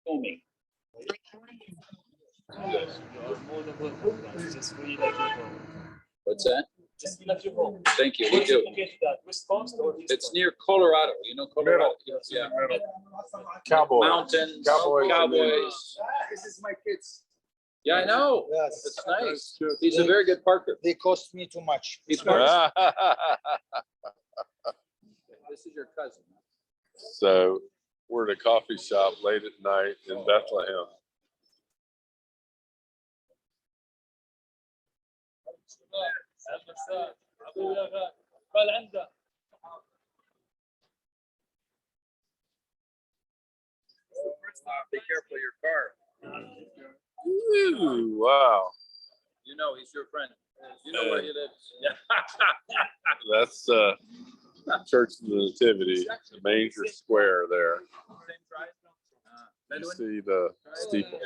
filming. Yes, you are more than welcome, guys. Just really like your home. What's that? Just like your home. Thank you. We Where's you do. located at? West Coast or East It's Coast? near Colorado. You know Colorado? Yeah. Cowboy. Mountains, Cowboys. cowboys. This is my kids. Yeah, I know. Yes. It's nice. He's a very good parker. They cost me too much. He's parks. This is your cousin. So we're at a coffee shop late at night in Bethlehem. Be careful of your car. Ooh, wow. You know he's your friend. You know where he lives. That's Church of the Nativity, the manger square there. You see the steeple.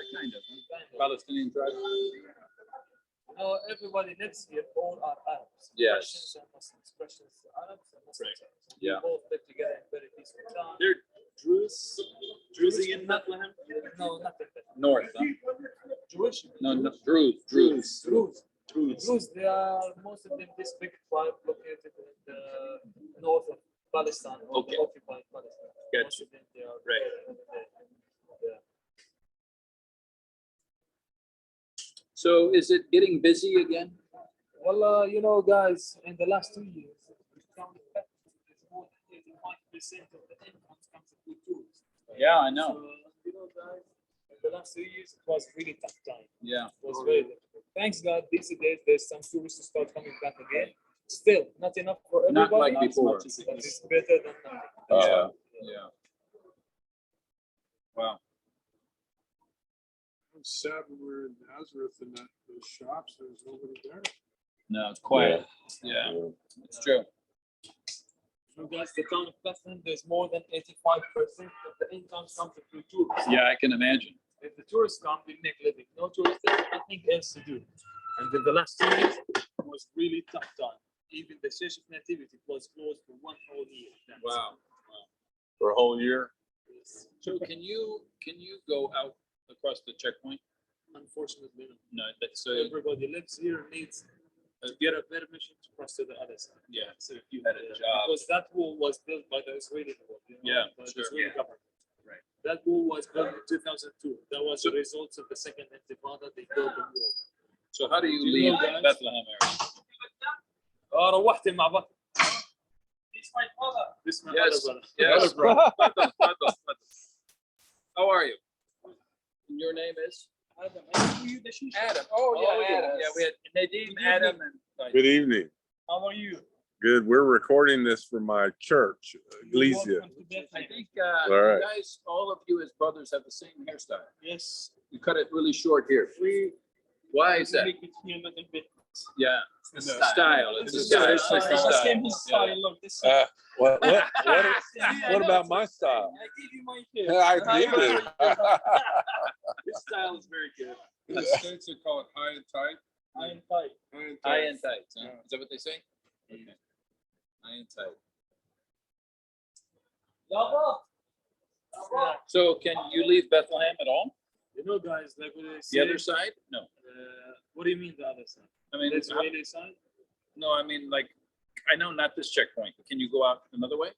Palestinian tribe. No, everybody lives here. All are Arabs. Yes. Christians and Muslims. Christians, Arabs, and Muslims. Yeah. We both live together in very peaceful town. They're Druze. Druze in Bethlehem? No, not in Bethlehem. North, huh? Jewish? No, Druze. Druze. Druze. Druze. Druze, they are most of them this big tribe located in the north of Palestine, or Okay. the occupied Palestine. Gotcha. Most of them, they are Right. Yeah. So is it getting busy again? Well, you know, guys, in the last 2 years, more than 85% of the income comes from tourists. Yeah, I know. So, you know, guys, in the last 2 years, it was really tough time. Yeah. It was very difficult. Thanks God, these days there's some tourists who start coming back again. Still, not enough for everybody. Not like before. But it's better than nothing. Yeah. Yeah. Wow. I'm sad when we were in Nazareth and those shops, there was nobody there. No, it's quiet. Yeah, it's true. You know, guys, the town of Bethlehem, there's more than 85% of the income comes from tourists. Yeah, I can imagine. If the tourists come, we make living. No tourists, there's nothing else to do. And in the last 2 years, it was really tough time. Even the Church of Nativity was closed for one whole year. Wow. For a whole year. So can you go out across the checkpoint? Unfortunately, no. No, that's so Everybody lives here needs to get a permission to cross to the other side. yeah. So if you had a job, Because that wall was built by the Israeli government. You know, Yeah, by the sure. Israeli Yeah. government. Right. That wall was built in 2002. That was the results of the second intifada. They built the wall. so how do you Do you leave know, guys? Bethlehem area? روحت مع بعض. This is my Yes. other brother. Yes, bro. How are you? And your name is Adam. Adam. Oh yeah, Adam. Yeah, we had Nadeem, Adam, and Good evening. How are you? Good. We're recording this for my church, Ecclesia. Welcome to Bethlehem. I think All right. you guys, all of you as brothers, have the same hairstyle. Yes. You cut it really short here. Why is that? Make it here a little bit. Yeah, It's the style. It's a style. It's like the Ask him style. his style. Look, this is. What about my style? I give you my hair. I did it. This style is very good. In the States, they call it high and tight. I am tight. High and tight. Huh? Is that what they say? Okay. High and tight. So can you leave Bethlehem at all? You know, guys, like what they say. The other side? No. What do you mean the other side? I mean, The Israeli side? no, I mean, like, I know not this checkpoint, but can you go out another way?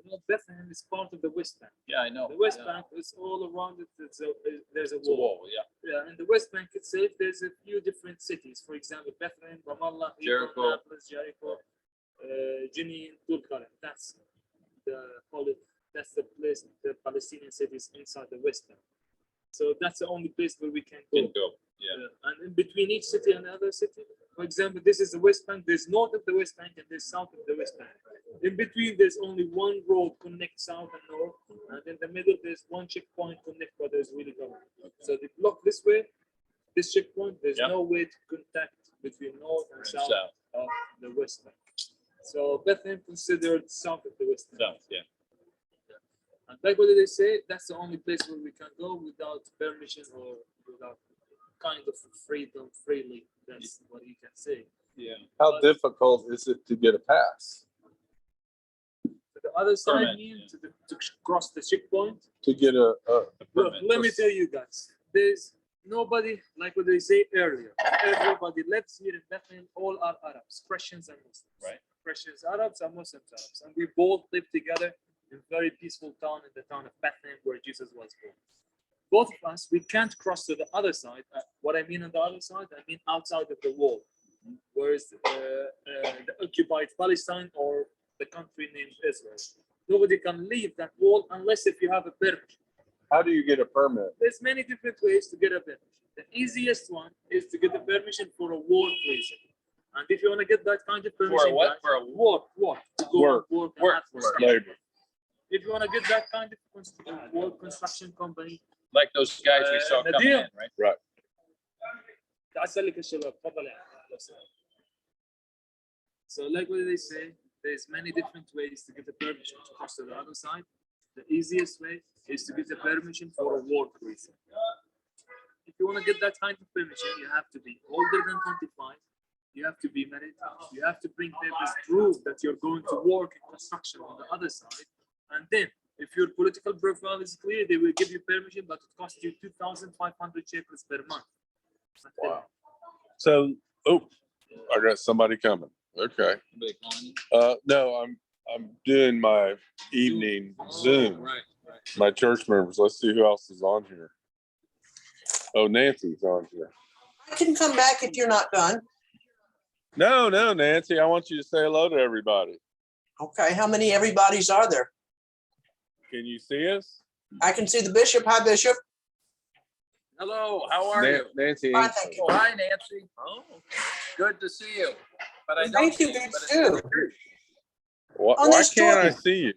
You know, Bethlehem is part of the West Bank. Yeah, I know. The West Yeah. Bank is all around it. There's a It's a wall. wall, yeah. Yeah, in the West Bank itself, there's a few different cities. For example, Bethlehem, Ramallah, Jericho. Naples, Jericho, Jenin, Tulkarem. That's the place, the Palestinian cities inside the West Bank. So that's the only place where we can go. Can go, yeah. And in between each city and another city, for example, this is the West Bank. There's north of the West Bank and there's south of the West Bank. In between, there's only one road connect south and north, and in the middle, there's one checkpoint connect by the Israeli government. So they block this way, this checkpoint. There's Yeah. no way to contact between north and south South, of the West Bank. So Bethlehem considered south of the West Bank. south, yeah. And like what did they say? That's the only place where we can go without permission or without kind of freedom, freely. That's what you can say. Yeah. How difficult is it to get a pass? To the other side, Permit, mean yeah. to cross the checkpoint. To get a Look, permit. let me tell you guys, there's nobody, like what they say earlier, everybody lives here in Bethlehem, all are Arabs, Christians and Muslims. Right. Christians, Arabs, and Muslims, Arabs. And we both live together in a very peaceful town, in the town of Bethlehem, where Jesus was born. Both of us, we can't cross to the other side. What I mean on the other side, I mean outside of the wall, whereas the occupied Palestine or the country named Israel. Nobody can leave that wall unless if you have a permit. How do you get a permit? There's many different ways to get a permit. The easiest one is to get a permission for a work reason. And if you want to get that kind of permission, what? guys, For a work, to go Work. and work, and Work. not for Work. study. Labor. If you want to get that kind of work, construction company, Like those guys we saw coming Nadir. in, right? Right. تعال سلك الشباب تفضل يا أحمد. So like what they say, there's many different ways to get a permission to cross to the other side. The easiest way is to get a permission for a work reason. If you want to get that kind of permission, you have to be older than 25. You have to be married. You have to bring papers proof that you're going to work in construction on the other side. And then, if your political profile is clear, they will give you permission, but it costs you 2,500 shekels per month. Wow. So, oh, I got somebody coming. Okay. No, I'm doing my evening Zoom. Right. My church members. Let's see who else is on here. Oh, Nancy's on here. I can come back if you're not done. No, Nancy. I want you to say hello to everybody. Okay, how many everybody's are there? Can you see us? I can see the bishop. Hi, Bishop. Hello, how are you? Nancy. Fine, thank you. Oh, hi, Nancy. Oh, good to see you. But I don't Thank you, see good but it's too. in the church. Why, Oh, why there's can't I Jordan. see you?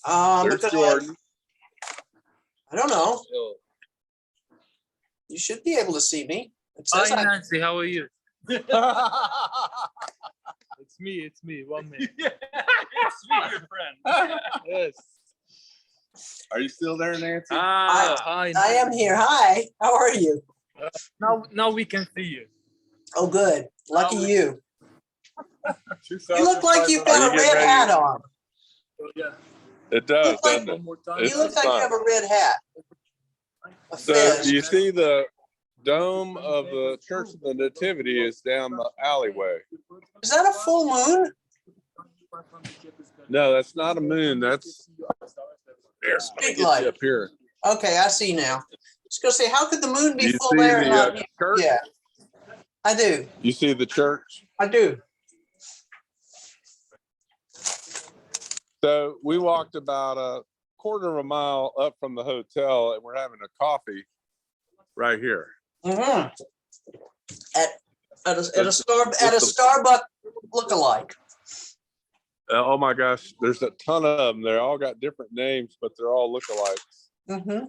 There's Because Jordan. I don't know. So, You should be able to see me. It says Hi I, Nancy, how are you? It's me, one minute. it's me, your friend. Yes. Are you still there, Nancy? Hi. I am here. Hi, how are you? Now we can see you. Oh, good. Lucky Oh, you. You look like you've got Are a you getting red ready? hat on. Yeah. It does, Look like- doesn't it? One more time. It's You look like you fun. have a red hat. A So fez. you see the dome of the Church of the Nativity is down the alleyway. Is that a full moon? No, that's not a moon. That's Street light. up here. Okay, I see now. Just gonna say, how could the moon be You full see there and the not? church? Yeah, I do. You see the church? I do. So we walked about a quarter of a mile up from the hotel, and we're having a coffee right here. Mm-hmm. At a Starbucks lookalike. Oh my gosh, there's a ton of them. They all got different names, but they're all lookalikes. Mm-hmm.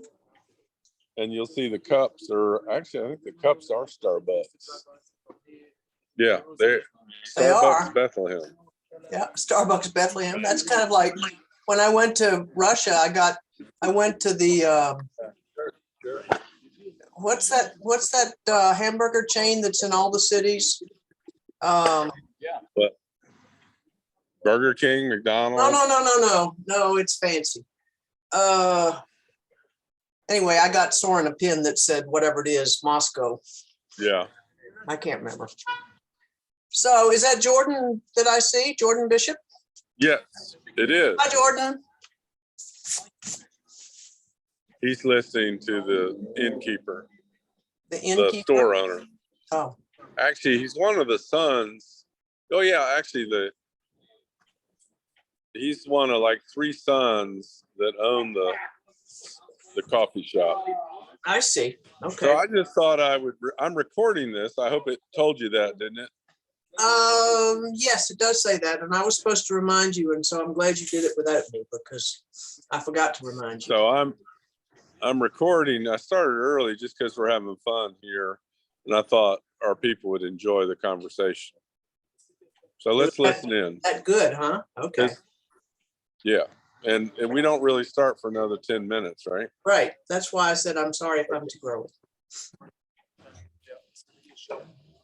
And you'll see the cups are actually, I think the cups are Starbucks. Yeah, they're They Starbucks are. Bethlehem. Yeah, Starbucks Bethlehem. That's kind of like when I went to Russia. I went to the what's that hamburger chain that's in all the cities? Burger King, McDonald's. No, it's fancy. Anyway, I got Soren a pin that said whatever it is, Moscow. Yeah. I can't remember. So is that Jordan that I see? Jordan Bishop? Yes, it is. Hi, Jordan. He's listening to the innkeeper, The the innkeeper. store owner. Oh, Actually, he's one of the sons. Oh yeah, actually he's one of like 3 sons that own the coffee shop. I see. So Okay. I just thought I'm recording this. I hope it told you that, didn't it? Yes, it does say that, and I was supposed to remind you, and so I'm glad you did it without me because I forgot to remind you. So I'm recording. I started early just because we're having fun here, and I thought our people would enjoy the conversation. So let's listen in. That good, huh? Okay. Yeah, and we don't really start for another 10 minutes, right? Right. That's why I said I'm sorry if I'm too early.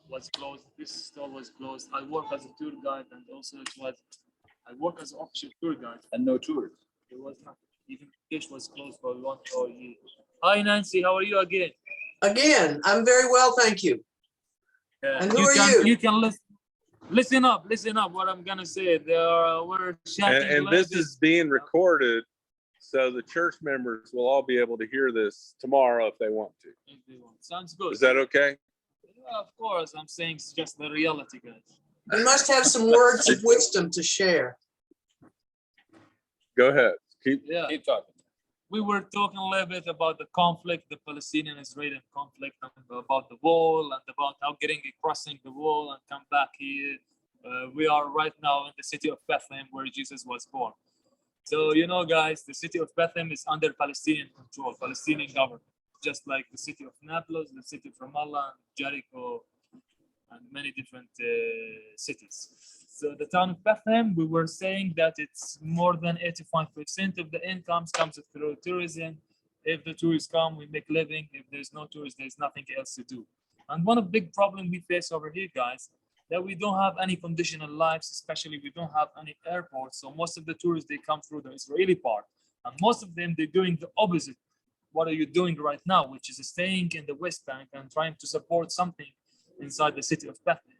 Was closed. This store was closed. I work as a tour guide, and also I work as an official tour guide. And no tours. It was not even Kish was closed for 1 or year. Hi, Nancy. How are you again? Again, I'm very well, thank you. And who are you? You can listen up. Listen up. What I'm gonna say. We're chatting. And this is being recorded, so the church members will all be able to hear this tomorrow if they want to. Sounds good. Is that okay? Yeah, of course. I'm saying it's just the reality, guys. You must have some words of wisdom to share. Go ahead. Yeah. Keep talking. We were talking a little bit about the conflict, the Palestinian-Israeli conflict, and about the wall and about how crossing the wall and come back here. We are right now in the city of Bethlehem where Jesus was born. So, you know, guys, the city of Bethlehem is under Palestinian control, Palestinian government, just like the city of Nablus, the city of Ramallah, and Jericho, and many different cities. So the town of Bethlehem, we were saying that it's more than 85% of the incomes comes through tourism. If the tourists come, we make living. If there's no tourists, there's nothing else to do. And one of the big problem we face over here, guys, that we don't have any conditional lives, especially we don't have any airports. So most of the tourists, they come through the Israeli part. And most of them, they're doing the opposite. What are you doing right now? Which is staying in the West Bank and trying to support something inside the city of Bethlehem.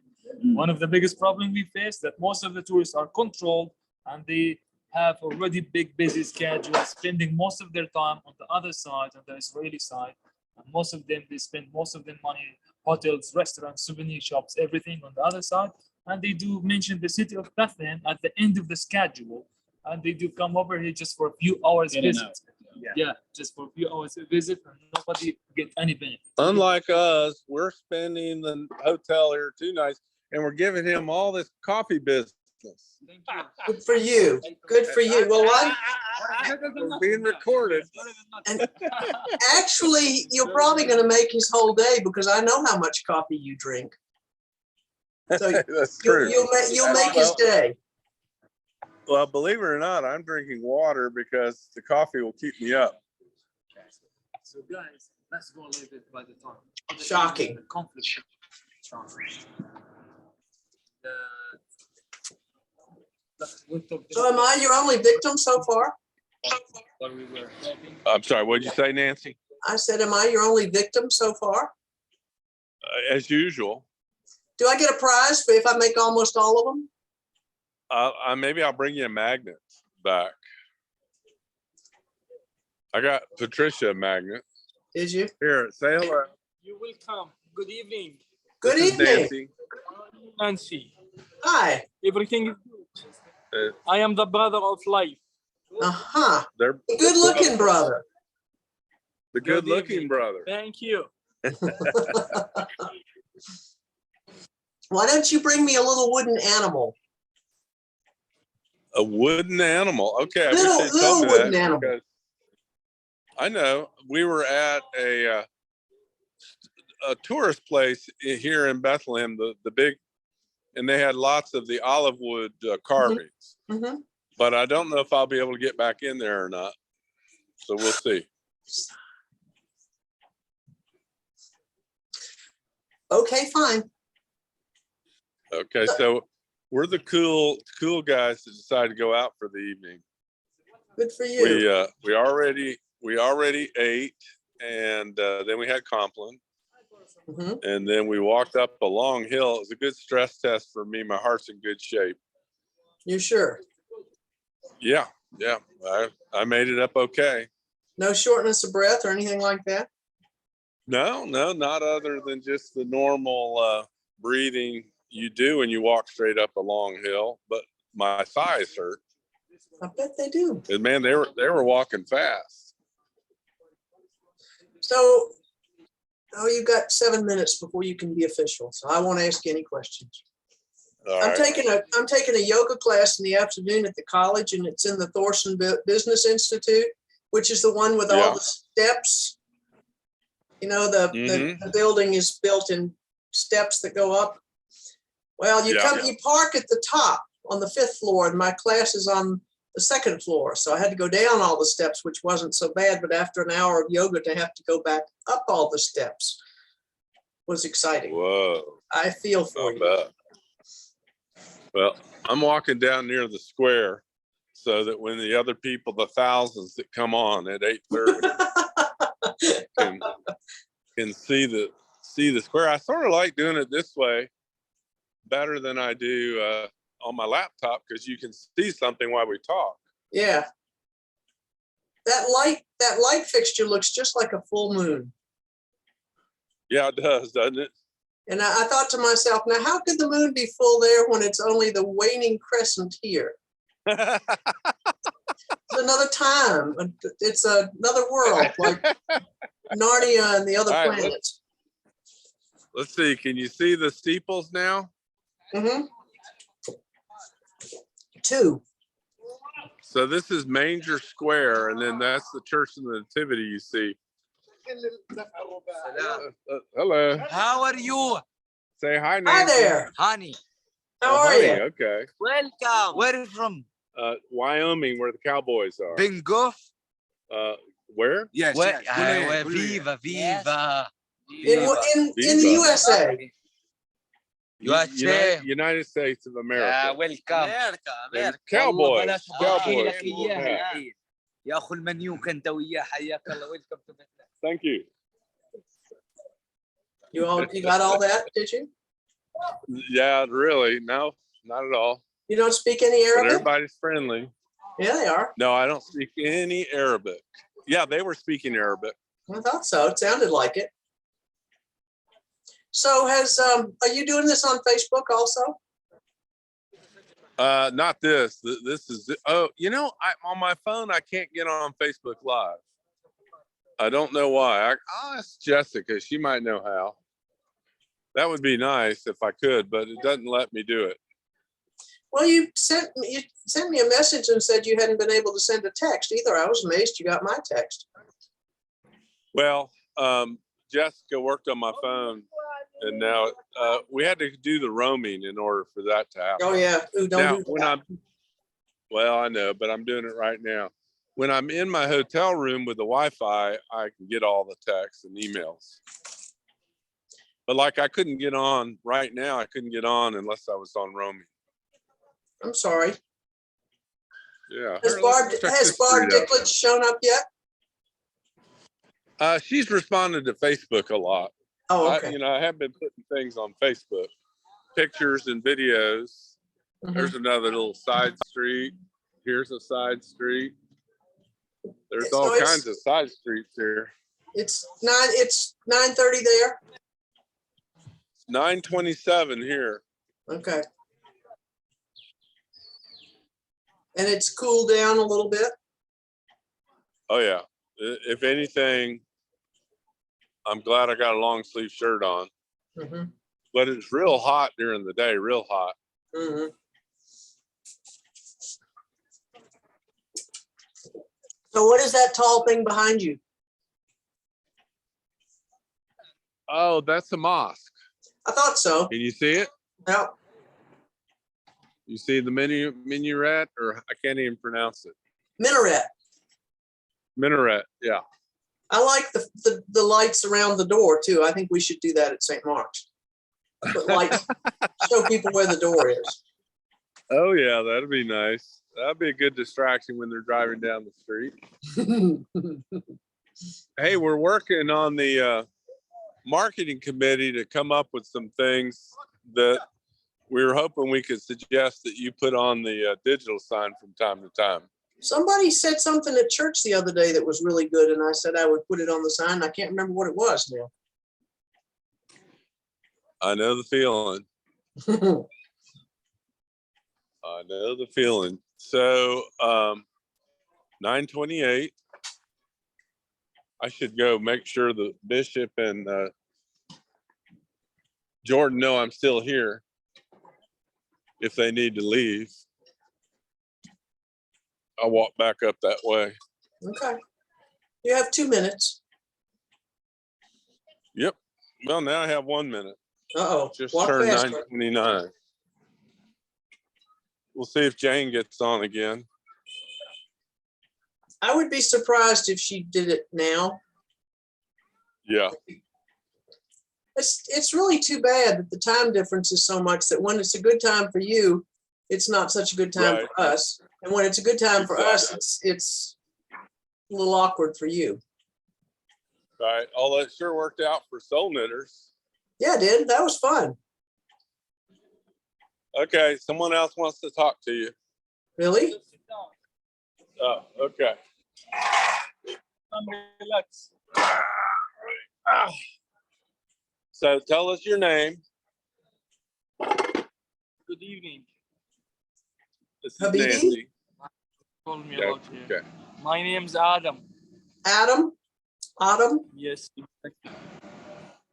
One of the biggest problems we face that most of the tourists are controlled and they have already big busy schedules, spending most of their time on the other side, on the Israeli side. And most of them, they spend most of their money, hotels, restaurants, souvenir shops, everything on the other side. And they do mention the city of Bethlehem at the end of the schedule. And they do come over here just for a few hours visit. Yeah, just for a few hours visit and nobody get any benefit. Unlike us, we're spending the hotel here 2 nights and we're giving him all this coffee business. Thank you. Good for you. Good for you. Well, We're being recorded. and actually, you're probably going to make his whole day because I know how much coffee you drink. So That's true. you'll make his day. Well, believe it or not, I'm drinking water because the coffee will keep me up. So guys, let's go a little bit by the time. Shocking. The conflict. So am I your only victim so far? What we were talking. I'm sorry, what'd you say, Nancy? I said, am I your only victim so far? As usual. Do I get a prize if I make almost all of them? Maybe I'll bring you a magnet back. I got Patricia a magnet. Did you? Here, say hello. You will come. Good evening, Good This is evening. Nancy. Nancy. Hi. Everything is good. I am the brother of life. Uh-huh. They're A good looking brother. the good looking brother. Thank you. Why don't you bring me a little wooden animal? A wooden animal. Okay, I Little- wish they told me little wooden that. animal. Because I know we were at a tourist place here in Bethlehem, the big, and they had lots of the olive wood carvings. Mhm. But I don't know if I'll be able to get back in there or not. So we'll see. Okay, fine. Okay, so we're the cool guys that decided to go out for the evening. Good for you. We already ate, and then we had Compline, Mhm. and then we walked up a long hill. It was a good stress test for me. My heart's in good shape. You sure? Yeah. I made it up okay. No shortness of breath or anything like that? No, not other than just the normal breathing you do when you walk straight up a long hill. But my thighs hurt. I bet they do. And man, they were walking fast. So, you got 7 minutes before you can be official, so I won't ask you any questions. All I'm right. taking a yoga class in the afternoon at the college, and it's in the Thorson Business Institute, which is the one with Yeah. all the steps. You know, the building is built in steps that go up. Well, you park at the top on the 5th floor, and my class is on the 2nd floor. So I had to go down all the steps, which wasn't so bad, but after an hour of yoga to have to go back up all the steps was exciting. Whoa. I feel for I you. bet. Well, I'm walking down near the square so that when the other people, the thousands that come on at 8:30, can see the square. I sort of like doing it this way better than I do on my laptop because you can see something while we talk. Yeah. That light fixture looks just like a full moon. Yeah, it does, doesn't it? And I thought to myself, now how could the moon be full there when it's only the waning crescent here? It's another time. It's another world, like Narnia and the other All right, planets. Let's see. Can you see the steeples now? Mm-hmm. 2. So this is Manger Square, and then that's the Church of the Nativity you see. Hello. How are you? Say hi, Nancy. Hi there. Honey. How are honey, you? Okay. Welcome. Where are you from? Wyoming, where the Cowboys are. Bengoff? Where? Yes. Viva, viva. In the USA. United States of America. welcome. And Cowboys. Cowboys. يا اخو المنيوك انت وياه حياك الله. Welcome to Bethlehem. Thank you. You got all that, did you? Yeah, really. No, not at all. You don't speak any But Arabic? everybody's friendly. Yeah, they are. No, I don't speak any Arabic. Yeah, they were speaking Arabic. I thought so. It sounded like it. So are you doing this on Facebook also? Not this. This is, on my phone, I can't get on Facebook Live. I don't know why. I'll ask Jessica. She might know how. That would be nice if I could, but it doesn't let me do it. Well, you sent me a message and said you hadn't been able to send a text either. I was amazed you got my text. Well, Jessica worked on my phone, and now we had to do the roaming in order for that to happen. Oh yeah. Ooh, don't do that. Well, I know, but I'm doing it right now. When I'm in my hotel room with the Wi-Fi, I can get all the texts and emails. But like I couldn't get on right now. I couldn't get on unless I was on roaming. I'm sorry. Yeah. Has Barb Dicklage shown up yet? She's responded to Facebook a lot. Oh, okay. I have been putting things on Facebook, pictures and videos. Mhm. There's another little side street. Here's a side street. There's So all it's- kinds of side streets here. It's 9:30 there. 9:27 here. Okay. And it's cooled down a little bit. Oh yeah. If anything, I'm glad I got a long sleeve shirt on. Mhm. But it's real hot during the day, real hot. Mhm. So what is that tall thing behind you? Oh, that's a mosque. I thought so. Can you see it? No. You see the minaret, or I can't even pronounce it. Minaret. Minaret, yeah. I like the lights around the door too. I think we should do that at St. Mark's. Put lights, show people where the door is. Oh yeah, that'd be nice. That'd be a good distraction when they're driving down the street. Hey, we're working on the marketing committee to come up with some things that we were hoping we could suggest that you put on the digital sign from time to time. Somebody said something at church the other day that was really good, and I said I would put it on the sign. I can't remember what it was now. I know the feeling. I know the feeling. So 9:28. I should go make sure the bishop and Jordan know I'm still here if they need to leave. I'll walk back up that way. Okay. You have 2 minutes. Yep. Well, now I have 1 minute. Uh-oh. Just Walk turned faster. 9:29. We'll see if Jane gets on again. I would be surprised if she did it now. Yeah. It's really too bad that the time difference is so much that when it's a good time for you, it's not such a good time Right. for us. And when it's a good time for us, Exactly. it's a little awkward for you. Right. Oh, that sure worked out for soul knitters. Yeah, it did. That was fun. Okay, someone else wants to talk to you. Really? Oh, okay. Relax. Ah. So tell us your name. Good evening. This is Habibi? Nancy. Call me Yeah, about here. okay. My name's Adam. Adam? Adam? Yes.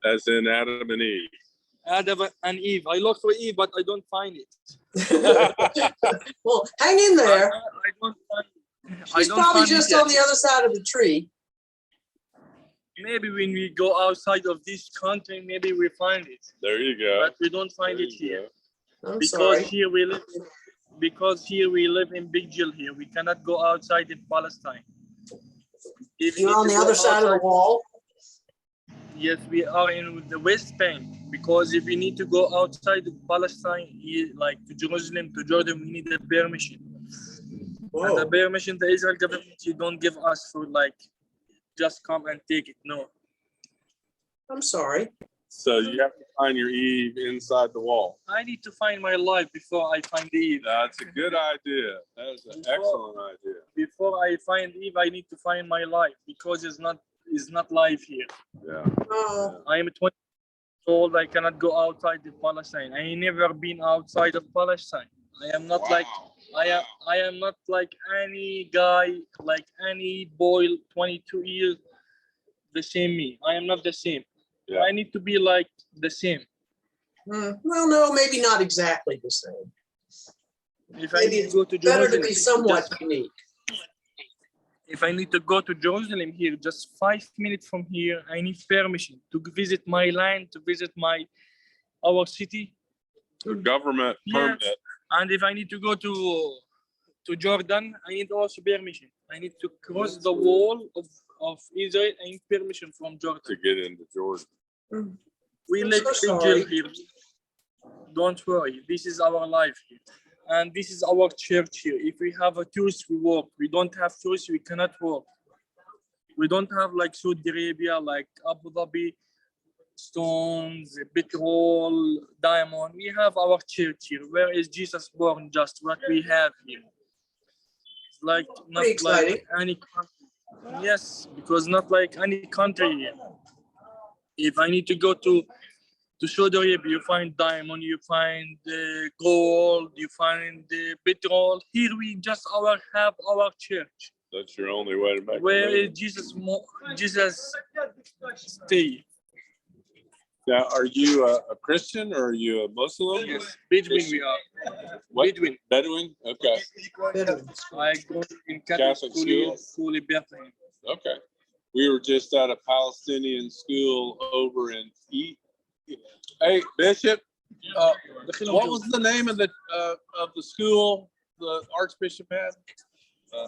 As in Adam and Eve. Adam and Eve. I look for Eve, but I don't find it. Well, hang in there. I don't find it. She's probably just on the other side of the tree. Maybe when we go outside of this country, maybe we find it. There you go. But we don't find There it you here. I'm Because sorry. here we live in, because here we live in Big Jill here. We cannot go outside in Palestine. If we You're need on to the go other side of the outside- wall. Yes, we are in the West Bank. Because if we need to go outside of Palestine, like to Jerusalem, to Jordan, we need a permission. And the Whoa. permission the Israel government, you don't give us for like, just come and take it. No. I'm sorry. So you have to find your Eve inside the wall. I need to find my life before I find Eve. That's a good idea. That is an excellent idea. Before I find Eve, I need to find my life because it's not life here. Yeah. Oh, I am 20 years old. I cannot go outside of Palestine. I never been outside of Palestine. I am not like I am not like any guy, like any boy, 22 years, the same me. I am not the same. Yeah. I need to be like the same. well, no, maybe not exactly the same. If I Maybe need it's to go to better to Jerusalem, be somewhat just- unique. if I need to go to Jerusalem here, just 5 minutes from here, I need permission to visit my land, to visit our city. The government Yeah. permit. And if I need to go to Jordan, I need also permission. I need to cross the wall of Israel. I need permission from To Jordan. get into Jordan. We I'm live so in sorry. jail here. Don't worry. This is our life here. And this is our church here. If we have a choice, we work. We don't have choice, we cannot work. We don't have like Saudi Arabia, like Abu Dhabi, stones, petrol, diamond. We have our church here. Where is Jesus born? Just what we have here. It's like not Pretty exciting. like any country. Yes, because not like any country here. If I need to go to Saudi Arabia, you find diamond, you find gold, you find petrol. Here we just have our church. That's your only way to make a Where is living. Jesus stay? Now, are you a Christian or are you a Muslim? Yes, Bedouin we are. What? Bedouin. Bedouin? Okay. I go in Catholic Catholic school? school in Bethlehem. Okay. We were just at a Palestinian school over in Hey, Bishop, what was the name of the school the Archbishop had?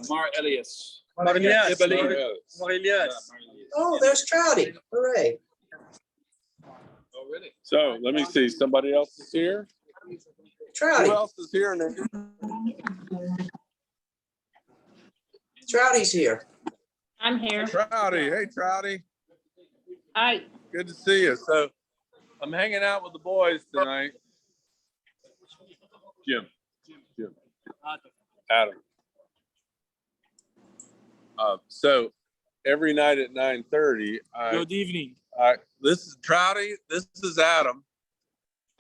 Mar Elias. Mar Elias. Mar Elias. Mar Elias. Oh, there's Trouty. Hooray. Oh, really? So let me see. Somebody else is here. Who Trouty. else is here? Trouty's here. I'm here. Trouty. Hey, Trouty. Hi. Good to see you. So I'm hanging out with the boys tonight. Jim. Adam. So every night at 9:30, Good evening. this is Trouty. This is Adam.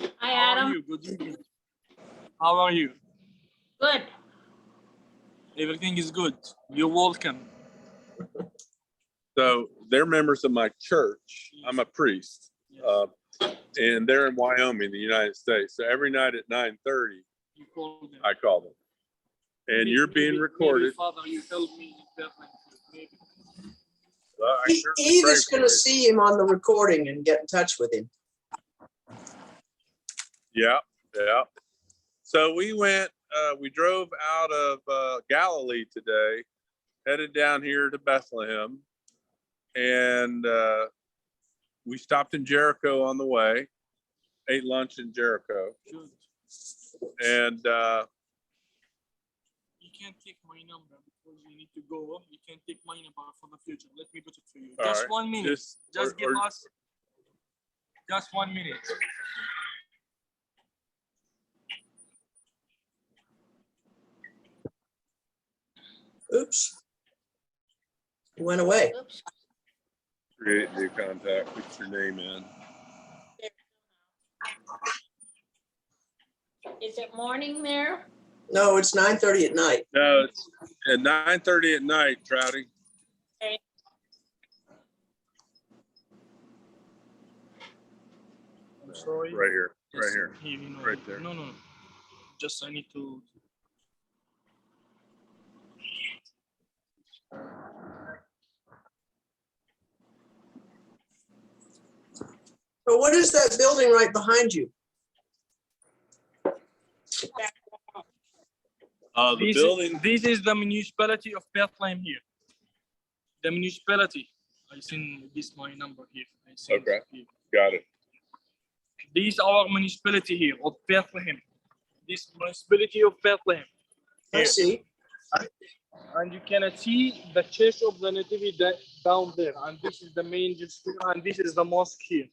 Hi, How are Adam. you? Good evening. How are you? Good. Everything is good. You're welcome. So they're members of my church. I'm a priest, and they're in Wyoming, the United States. So every night at 9:30, You called them. I call them, and you're being recorded. Maybe, Father, you help me in Bethlehem. Maybe. Well, I certainly Eve pray is for going to you. see him on the recording and get in touch with him. Yeah, yeah. So we went. We drove out of Galilee today, headed down here to Bethlehem, and we stopped in Jericho on the way. Ate lunch in Jericho, Good. and You can't take my number. because you need to go. You can take my number for the future. Let me put it for you. All Just right. 1 minute. Just- Just or- give or- us just 1 minute. Oops. Went away. Oops. Create new contact, put your name in. Is it morning there? No, it's 9:30 at night. No, it's at 9:30 at night, Trouty. I'm sorry. Right here, right Just here. you know, right there. No, no. Just I need to. But what is that building right behind you? The building, This is the municipality of Bethlehem here. The municipality. I send this my number here. I send Okay. here. got it. This our municipality here of Bethlehem. This municipality of Bethlehem. I Here. see. And you can see the church of the Nativity down there. And this is the main square. And this is the mosque here.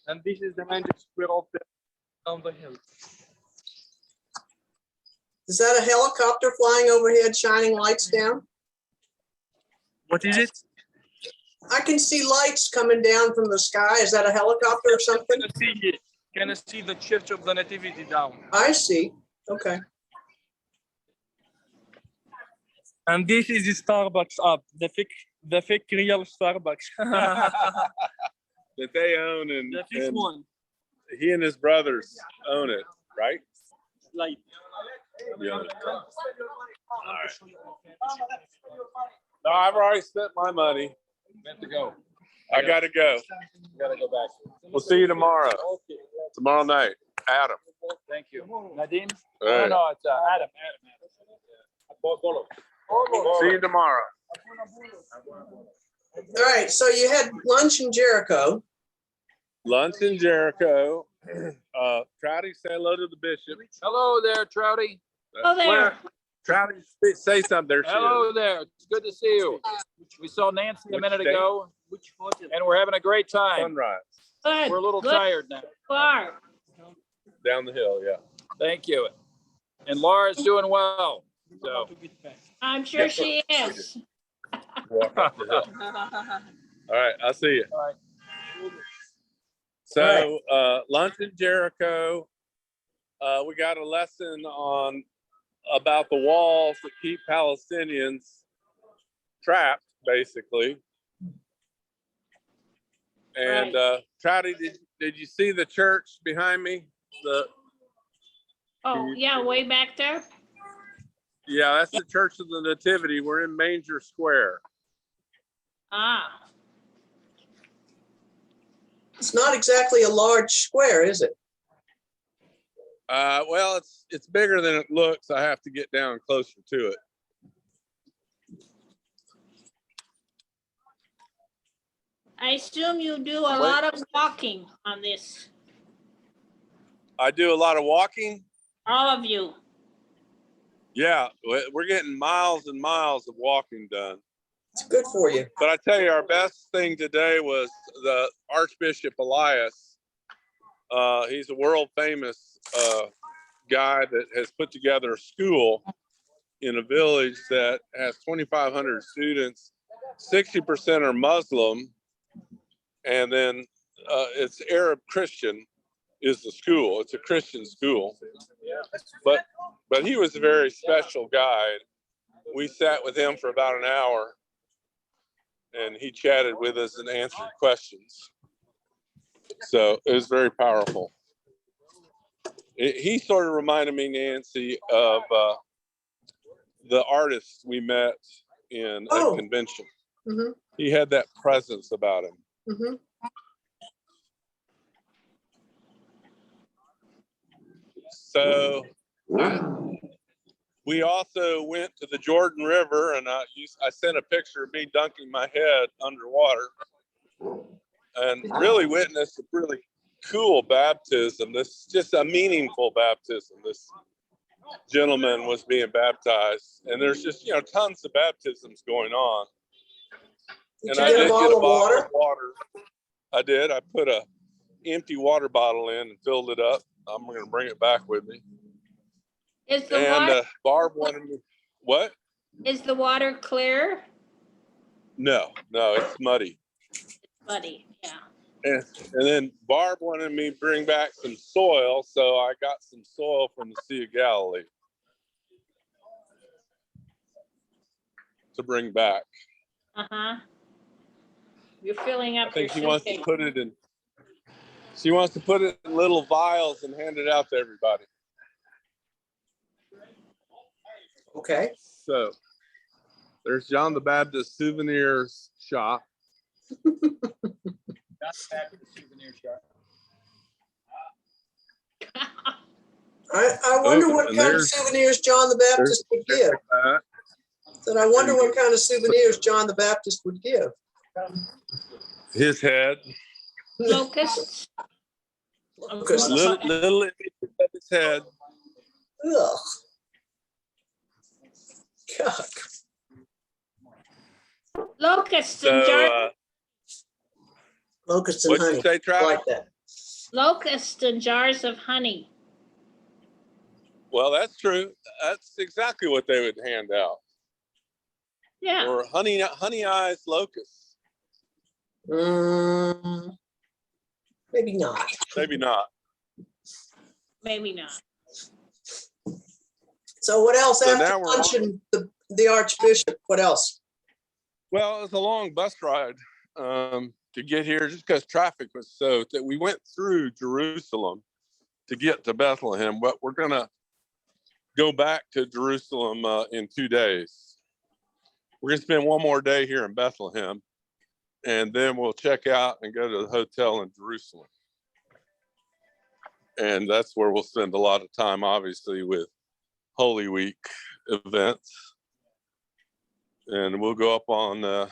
And this is the main square of the down the hill. Is that a helicopter flying overhead, shining lights down? What is it? I can see lights coming down from the sky. Is that a helicopter or something? Can I see it? Can I see the church of the Nativity down? I see. Okay. And this is the Starbucks up, the fake real Starbucks. That they own and, The fifth and one. he and his brothers own it, right? Light. Yeah. No, I've already spent my money. Meant to go. I gotta go. Gotta go back. We'll see you tomorrow. Tomorrow night. Adam. Thank you. Nadim? All right. No, it's Adam. Bolo. See you tomorrow. All right. So you had lunch in Jericho. Lunch in Jericho. Trouty, say hello to the bishop. Hello there, Trouty. Oh, there. Trouty, say something. There she is. Hello there. It's good to see you. We saw Nancy a Which minute day? ago, and we're having a great time. Sunrise. Good. We're a little Good. tired now. Far. Down the hill, yeah. Thank you. And Laura's doing well. So I'm sure she is. Walk up the hill. All right, I'll see you. All right. So, lunch in Jericho. We got a lesson on about the walls that keep Palestinians trapped, basically. And Trouty, did you see the church behind me? Oh, yeah, way back there. Yeah, that's the Church of the Nativity. We're in Manger Square. Ah, It's not exactly a large square, is it? Well, it's bigger than it looks. I have to get down closer to it. I assume you do a lot of walking on this, I do a lot of walking. all of you. Yeah, we're getting miles and miles of walking done. It's good for you. But I tell you, our best thing today was the Archbishop Elias. He's a world famous guy that has put together a school in a village that has 2,500 students. 60% are Muslim, and then it's Arab Christian is the school. It's a Christian school, but he was a very special guide. We sat with him for about an hour, and he chatted with us and answered questions. So it was very powerful. He sort of reminded me, Nancy, of the artist we met in a convention. Mhm. He had that presence about him. Mhm. So we also went to the Jordan River, and I sent a picture of me dunking my head underwater, and really witnessed a really cool baptism. This is just a meaningful baptism. This gentleman was being baptized, and there's just, you know, tons of baptisms going on. Did And you I get did a get bottle a of bottle water? of water. I did. I put a empty water bottle in and filled it up. I'm going to bring it back with me. Is the And water, Barb wanted me. What? is the water clear? No, it's muddy. Buddy, yeah. And then Barb wanted me to bring back some soil, so I got some soil from the Sea of Galilee to bring back. Uh-huh. You're filling I up your think she wants to suitcase. put it in. She wants to put it in little vials and hand it out to everybody. Okay. So there's John the Baptist souvenirs shop. That's back to the souvenir shop. I wonder Oh, what and kind of there's- souvenirs John the Baptist would give. Said, I wonder what kind of souvenirs John the Baptist would give. His head, Locusts. Locusts. little image of his head. Ugh. God. Locusts and So, jars, Locusts and what'd honey. you say, I Travis? like that. locusts and jars of honey. Well, that's true. That's exactly what they would hand out. Yeah, Or honey eyes locusts. Maybe not. Maybe not. maybe not. So what else So after now we're lunch on- and the Archbishop? What else? Well, it was a long bus ride to get here just because traffic was so that we went through Jerusalem to get to Bethlehem, but we're going to go back to Jerusalem in 2 days. We're going to spend one more day here in Bethlehem, and then we'll check out and go to the hotel in Jerusalem. And that's where we'll spend a lot of time, obviously, with Holy Week events. And we'll go up on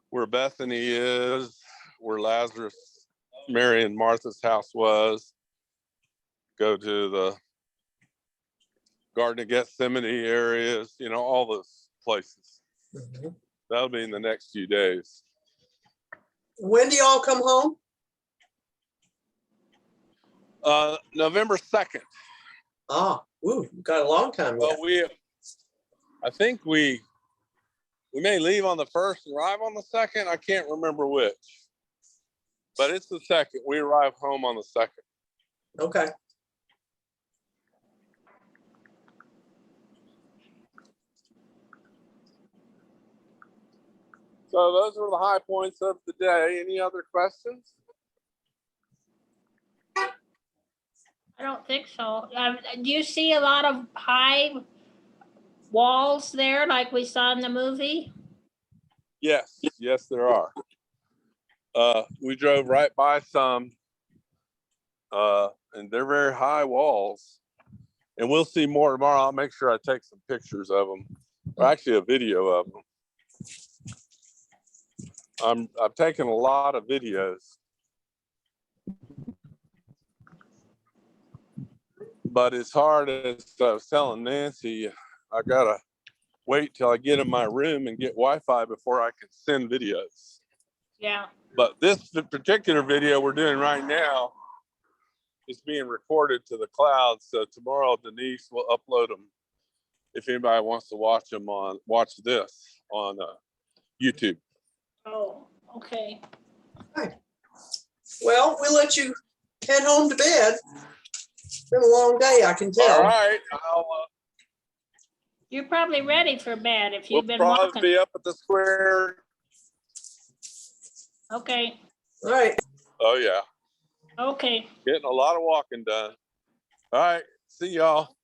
where Bethany is, where Lazarus, Mary and Martha's house was. Go to the Garden of Gethsemane areas, you know, all those places. Mhm. That'll be in the next few days. When do y'all come home? November 2nd. Ah, ooh, got a long time Well, yet. I think we may leave on the 1st and arrive on the 2nd. I can't remember which, but it's the 2nd. We arrive home on the 2nd. Okay. So those were the high points of the day. Any other questions? I don't think so. Do you see a lot of high walls there like we saw in the movie? Yes, there are. We drove right by some, and they're very high walls. And we'll see more tomorrow. I'll make sure I take some pictures of them, or actually a video of them. I've taken a lot of videos, but it's hard, as I was telling Nancy, I gotta wait till I get in my room and get Wi-Fi before I can send videos. Yeah. But this particular video we're doing right now is being recorded to the cloud. So tomorrow Denise will upload them if anybody wants to watch this on YouTube. Oh, okay. Well, we'll let you head home to bed. It's been a long day, I can tell. All right, You're probably ready for bed if we'll you've been probably walking. be up at the square. Okay, All right. Oh yeah, okay. getting a lot of walking done. All right, see y'all.